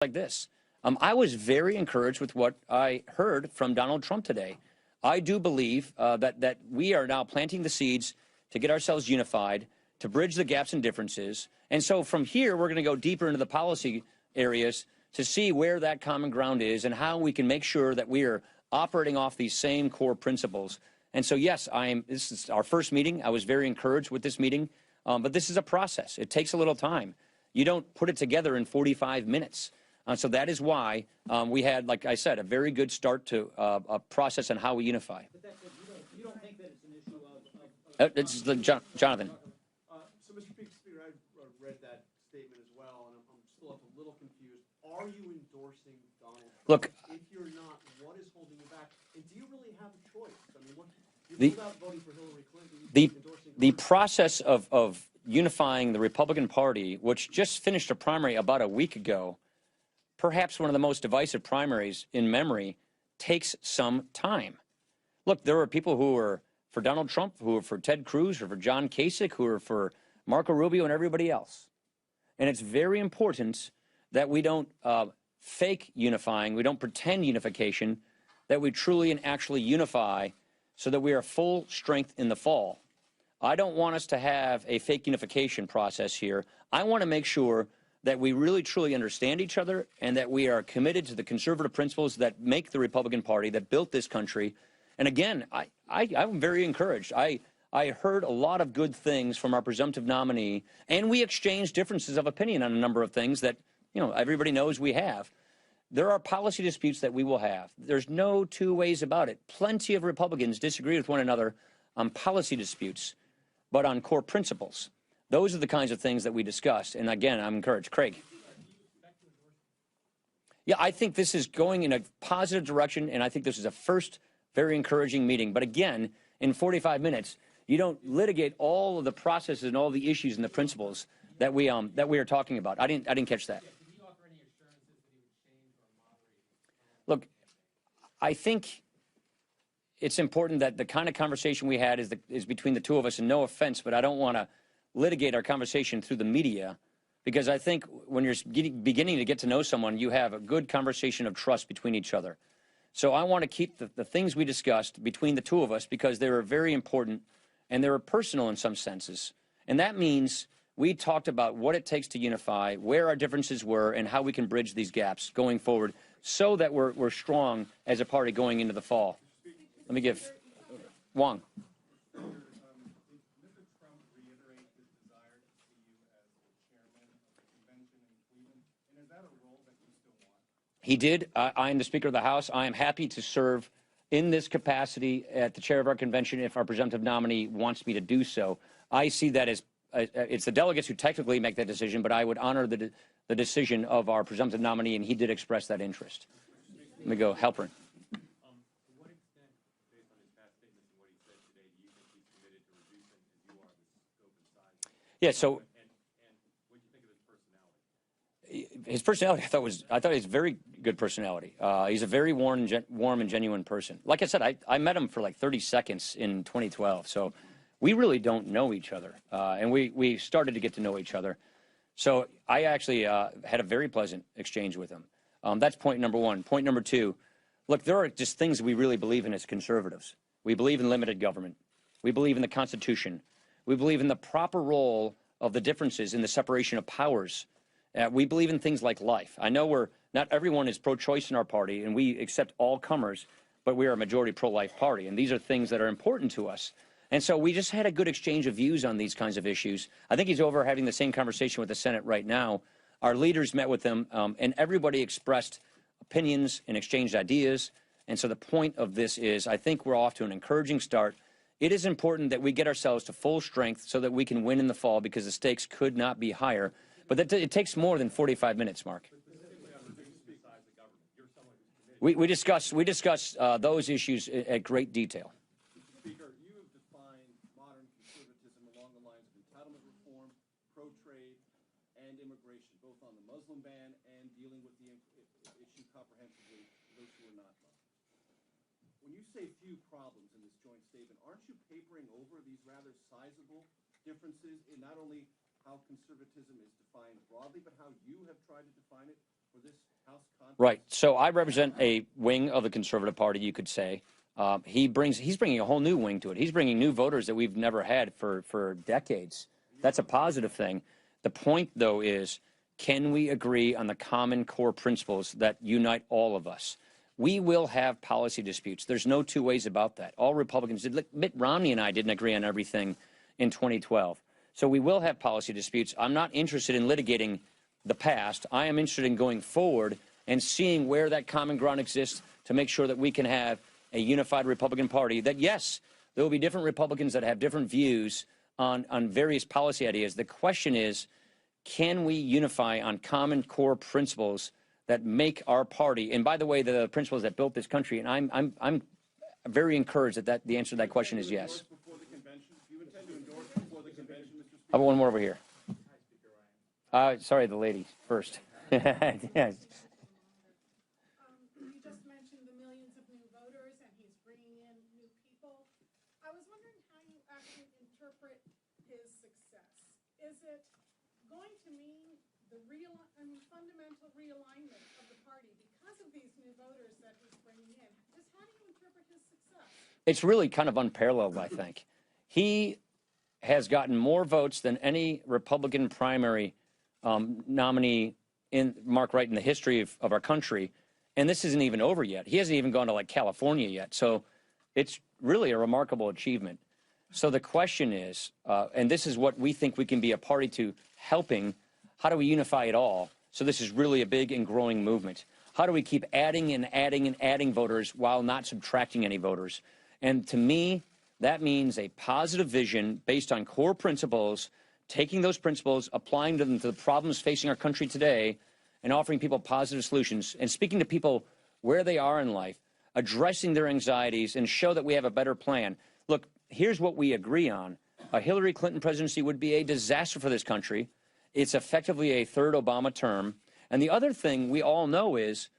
like this. I was very encouraged with what I heard from Donald Trump today. I do believe that we are now planting the seeds to get ourselves unified, to bridge the gaps and differences. And so from here, we're going to go deeper into the policy areas to see where that common ground is and how we can make sure that we are operating off these same core principles. And so, yes, this is our first meeting. I was very encouraged with this meeting, but this is a process. It takes a little time. You don't put it together in 45 minutes. So that is why we had, like I said, a very good start to a process on how we unify. But you don't think that it's an issue of It's Jonathan. So, Mr. Speaker, I read that statement as well, and I'm still a little confused. Are you endorsing Donald Trump? Look, if you're not, what is holding you back? And do you really have a choice? I mean, you ruled out voting for Hillary Clinton. The process of unifying the Republican Party, which just finished a primary about a week ago, perhaps one of the most divisive primaries in memory, takes some time. Look, there are people who are for Donald Trump, who are for Ted Cruz, or for John Kasich, who are for Marco Rubio and everybody else. And it's very important that we don't fake unifying, we don't pretend unification, that we truly and actually unify so that we are full strength in the fall. I don't want us to have a fake unification process here. I want to make sure that we really truly understand each other and that we are committed to the conservative principles that make the Republican Party, that built this country. And again, I'm very encouraged. I heard a lot of good things from our presumptive nominee, and we exchanged differences of opinion on a number of things that, everybody knows we have. There are policy disputes that we will have. There's no two ways about it. Plenty of Republicans disagree with one another on policy disputes, but on core principles. Those are the kinds of things that we discussed. And again, I'm encouraged. Craig. Yeah, I think this is going in a positive direction, and I think this is a first very encouraging meeting. But again, in 45 minutes, you don't litigate all of the processes and all the issues and the principles that we are talking about. I didn't catch that. Look, I think it's important that the kind of conversation we had is between the two of us, and no offense, but I don't want to litigate our conversation through the media, because I think when you're beginning to get to know someone, you have a good conversation of trust between each other. So I want to keep the things we discussed between the two of us, because they were very important and they were personal in some senses. And that means we talked about what it takes to unify, where our differences were, and how we can bridge these gaps going forward so that we're strong as a party going into the fall. Let me give Wong. He did. I am the Speaker of the House. I am happy to serve in this capacity at the chair of our convention if our presumptive nominee wants me to do so. I see that as it's the delegates who technically make that decision, but I would honor the decision of our presumptive nominee, and he did express that interest. Let me go. Halpern. Yeah, so his personality, I thought he's very good personality. He's a very warm and genuine person. Like I said, I met him for like 30 seconds in 2012, so we really don't know each other, and we started to get to know each other. So I actually had a very pleasant exchange with him. That's point number one. Point number two, look, there are just things we really believe in as conservatives. We believe in limited government. We believe in the Constitution. We believe in the proper role of the differences in the separation of powers. We believe in things like life. I know not everyone is pro-choice in our party, and we accept all comers, but we are a majority pro-life party, and these are things that are important to us. And so we just had a good exchange of views on these kinds of issues. I think he's over having the same conversation with the Senate right now. Our leaders met with them, and everybody expressed opinions and exchanged ideas. And so the point of this is, I think we're off to an encouraging start. It is important that we get ourselves to full strength so that we can win in the fall, because the stakes could not be higher. But it takes more than 45 minutes, Mark. We discuss those issues at great detail. Speaker, you have defined modern conservatism along the lines of entitlement reform, pro-trade, and immigration, both on the Muslim ban and dealing with the issue comprehensively for those who are not Muslim. When you say few problems in this joint statement, aren't you papering over these rather sizable differences in not only how conservatism is defined broadly, but how you have tried to define it for for this House conference? Right. So I represent a wing of the Conservative Party, you could say. He's bringing a whole new wing to it. He's bringing new voters that we've never had for decades. That's a positive thing. The point, though, is can we agree on the common core principles that unite all of us? We will have policy disputes. There's no two ways about that. All Republicans did. Look, Mitt Romney and I didn't agree on everything in 2012. So we will have policy disputes. I'm not interested in litigating the past. I am interested in going forward and seeing where that common ground exists to make sure that we can have a unified Republican Party that, yes, there will be different Republicans that have different views on various policy ideas. The question is, can we unify on common core principles that make our party, and by the way, the principles that built this country, and I'm very encouraged that the answer to that question is yes. Before the convention? Do you intend to endorse before the convention, Mr. Speaker? How about one more over here? Sorry, the lady first. Yes. You just mentioned the millions of new voters, and he's bringing in new people. I was wondering how you actually interpret his success. Is it going to mean fundamental realignment of the party because of these new voters that he's bringing in? Just how do you interpret his success? It's really kind of unparalleled, I think. He has gotten more votes than any Republican primary nominee Mark Wright in the history of our country. And this isn't even over yet. He hasn't even gone to like California yet. So it's really a remarkable achievement. So the question is, and this is what we think we can be a party to helping, how do we unify it all? So this is really a big and growing movement. How do we keep adding and adding and adding voters while not subtracting any voters? And to me, that means a positive vision based on core principles, taking those principles, applying them to the problems facing our country today, and offering people positive solutions, and speaking to people where they are in life, addressing their anxieties, and show that we have a better plan. Look, here's what we agree on. A Hillary Clinton presidency would be a disaster for this country. It's effectively a third Obama term. And the other thing we all know is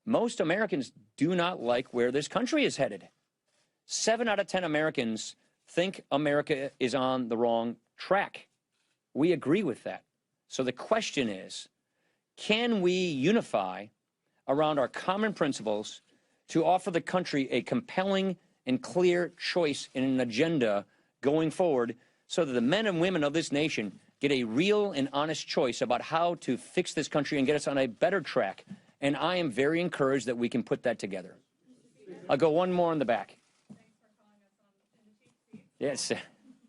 most Americans do not like where this country is headed. 7 out of 10 Americans think America is on the wrong track. We agree with that. So the question is, can we unify around our common principles to offer the country a compelling and clear choice in an agenda going forward so that the men and women of this nation get a real and honest choice about how to fix this country and get us on a better track? And I am very encouraged that we can put that together. I'll go one more in the back. Thanks for calling us in the cheap seats. Yes,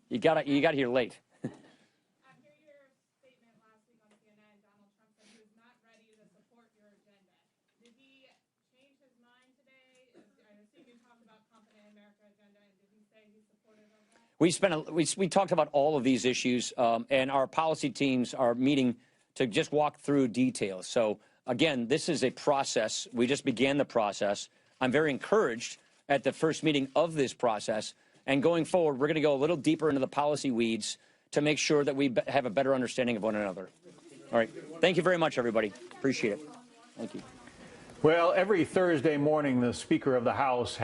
you got here late. After your statement last week on CNN, Donald Trump said he was not ready to support your agenda. Did he change his mind today? I assume you talked about Confident America agenda, and did he say he's supportive of that? We talked about all of these issues, and our policy teams are meeting to just walk through details. So again, this is a process. We just began the process. I'm very encouraged at the first meeting of this process. And going forward, we're going to go a little deeper into the policy weeds to make sure that we have a better understanding of one another. All right. Thank you very much, everybody. Appreciate it. Thank you. Well, every Thursday morning, the Speaker of the House